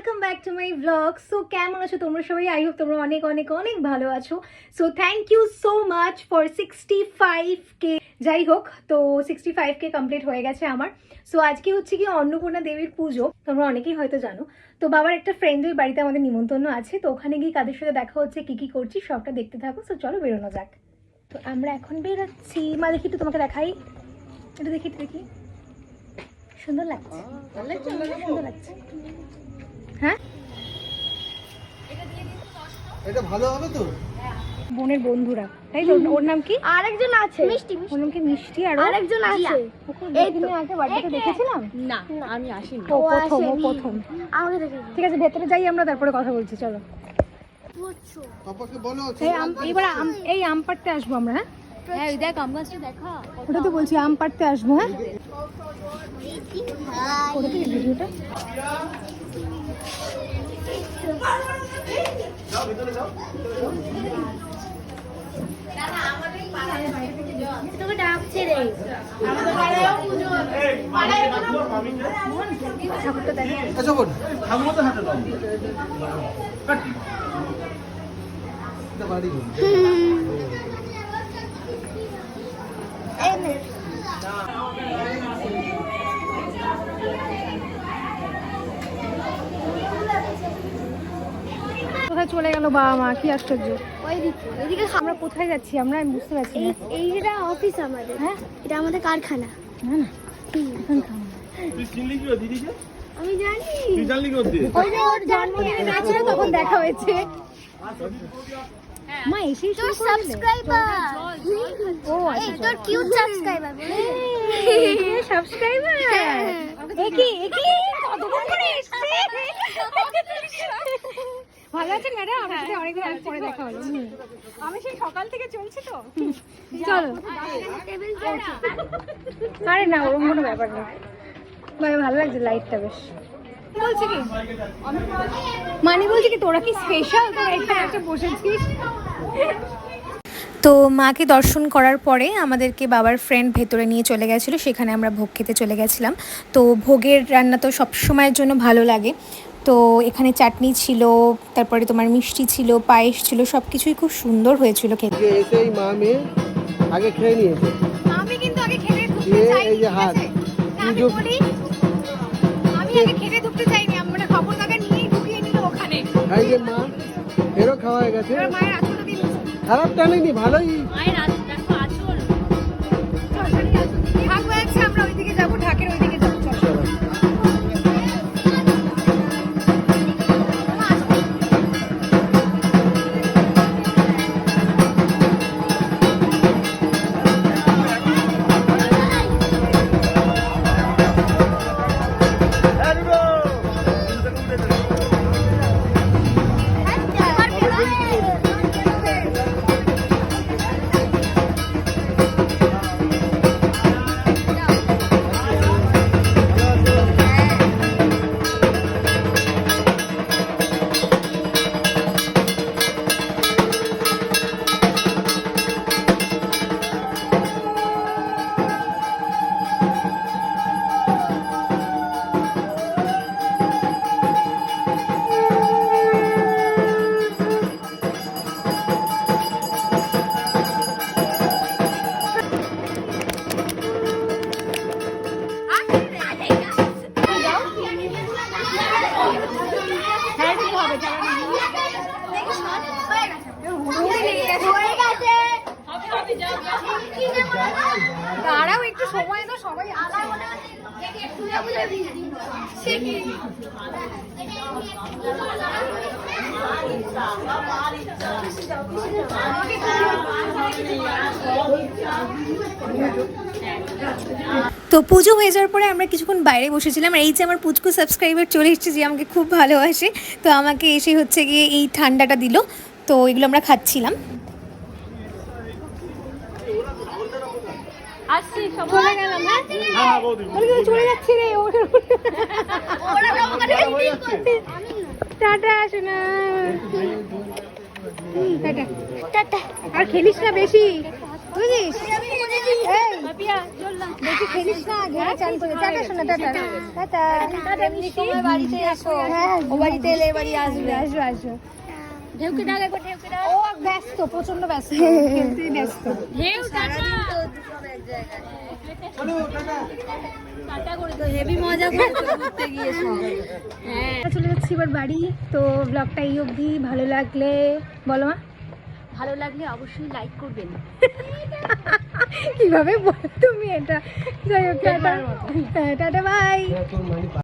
Welcome back to my blog. So কেমন আছো তোমরা সবাই? আই হোপ তোমরা অনেক অনেক অনেক ভালো আছো। So thank you so much for 65K। যাই হোক, তো 65K কমপ্লিট হয়ে গেছে আমার। সো আজকে হচ্ছে কি অন্নপূর্ণা দেবীর পুজো, তোমরা অনেকেই হয়তো জানো। তো বাবার একটা ফ্রেন্ডের বাড়িতে আমাদের নিমন্ত্রণ আছে, তো ওখানে গিয়ে কাদের সাথে দেখা হচ্ছে, কি কি করছি সবটা দেখতে থাকো। সো চলো বেরোনো যাক। তো আমরা এখন বেরোচ্ছি। মা দেখি তো, তোমাকে দেখাই, এটা দেখি দেখি, সুন্দর লাগছে, সুন্দর লাগছে। হ্যাঁ, এটা ভালো হবে তো। বোনের বন্ধুরা, তাই তো? ওর নাম কি? আরেকজন আছে মিষ্টি। ওর নাম কি মিষ্টি? আর আরেকজন আছে। এই দিন আগে বার্থডেতে দেখেছিলাম না আমি আসিনি। ও প্রথম। আমাকে দেখে ঠিক আছে, ভেতরে যাই আমরা, তারপরে কথা বলছি। চলো। পাপাকে বলো এইবার এই আম পাড়তে আসবো আমরা। হ্যাঁ হ্যাঁ, ওই দেখ আম গাছটা দেখা। ওটা তো বলছি, আম পাড়তে আসবো। হ্যাঁ, করে দিই ভিডিওটা। তোকে ডাকছে রে। ঠাকুরটা দেখে আচ্ছা বোন বাড়ি কোথায় চলে গেল বাবা মা, কি আশ্চর্য। ওইদিকে আমরা কোথায় যাচ্ছি আমরা, আমি বুঝতে পারছি না। এইটা অফিস আমাদের। হ্যাঁ, এটা আমাদের কারখানা। না না, এখন খাবো। তুই চিনলি কি দিদিকে? আমি জানি। তুই জানলি কি ওদের? ওই যে ওর জন্মদিনে গেছিল, তখন দেখা হয়েছে। মা এসেই তোর শুরু করে দিলে? সাবস্ক্রাইবার। ও এই আচ্ছা, তোর কিউট সাবস্ক্রাইবার। সাবস্ক্রাইবার। একি কতক্ষণ করে এসছে। ভালো আছেন ম্যাডাম? আপনার সাথে অনেকদিন আগে পরে দেখা হলো। আমি সেই সকাল থেকে চলছি তো। চলো। আরে না, ওরকম কোনো ব্যাপার নেই। ভালো লাগছে লাইটটা বেশ। বলছি কি মানি, বলছি কি তোরা কি স্পেশাল, তোরা এখানে একটা বসেছিস? তো মাকে দর্শন করার পরে আমাদেরকে বাবার ফ্রেন্ড ভেতরে নিয়ে চলে গেছিলো, সেখানে আমরা ভোগ খেতে চলে গেছিলাম। তো ভোগের রান্না তো সব সময়ের জন্য ভালো লাগে। তো এখানে চাটনি ছিল, তারপরে তোমার মিষ্টি ছিল, পায়েস ছিল, সব কিছুই খুব সুন্দর হয়েছিল খেতে। এসেই মা মেয়ে আগে খেয়ে নিয়েছে। আমি কিন্তু আগে খেতে ঢুকতে এই চাইনি, যে ঠিক হাত। আছে? আমি বলি, আমি আগে খেতে ঢুকতে চাইনি, আমরা খবর কাকা নিয়েই ঢুকিয়ে নিল ওখানে। এই যে মা এরও খাওয়া হয়ে গেছে। এবার মায়ের আচলটা দিল। খারাপ টানেনি, ভালোই। ঢাক বাজছে, আমরা ওইদিকে যাবো, ঢাকের ওইদিকে যাবো। চলো। দাঁড়াও একটু, সময় তো সবাই তো পুজো হয়ে যাওয়ার পরে আমরা কিছুক্ষণ বাইরে বসেছিলাম। আর এই যে আমার পুচকু সাবস্ক্রাইবার চলে এসেছে, যে আমাকে খুব ভালোবাসে, তো আমাকে এসে হচ্ছে গিয়ে এই ঠান্ডাটা দিল। তো এগুলো আমরা খাচ্ছিলাম। চলে গেলাম। চলে যাচ্ছি রে, টাটা। শোনা, টাটা। আর খেলিস না বেশি। বুঝিস এই বেশি খেলিস না ঘেরা চান করে টাটা শোনা টাটা টাটা এমনি সময় বাড়িতে এসো হ্যাঁ ও বাড়িতে এলে এবারই আসবে আসো আসো ঢেউকে ডাক একবার ঢেউকে ডাক ও ব্যস্ত প্রচন্ড ব্যস্ত খেলতে ব্যস্ত ঢেউ সারাদিন তো দুজন এক জায়গায় টাটা করে তো হেভি মজা করেছো ঘুরতে গিয়ে সব হ্যাঁ চলে যাচ্ছি এবার বাড়ি তো ব্লগটা এই অবধি ভালো লাগলে বলো মা ভালো লাগলে অবশ্যই লাইক করবেন কিভাবে বলো তুমি এটা যাই হোক টাটা টাটা বাই তোর মানে